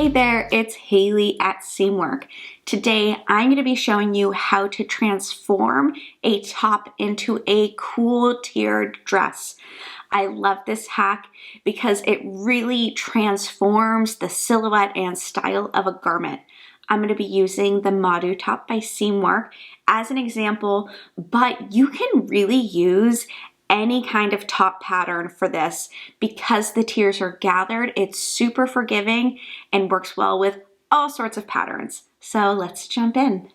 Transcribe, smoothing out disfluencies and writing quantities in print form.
Hey there, it's Haley at Seamwork. Today I'm going to be showing you how to transform a top into a cool tiered dress. I love this hack because it really transforms the silhouette and style of a garment. I'm going to be using the Madu top by Seamwork as an example, but you can really use any kind of top pattern for this because the tiers are gathered. It's super forgiving and works well with all sorts of patterns. So let's jump in.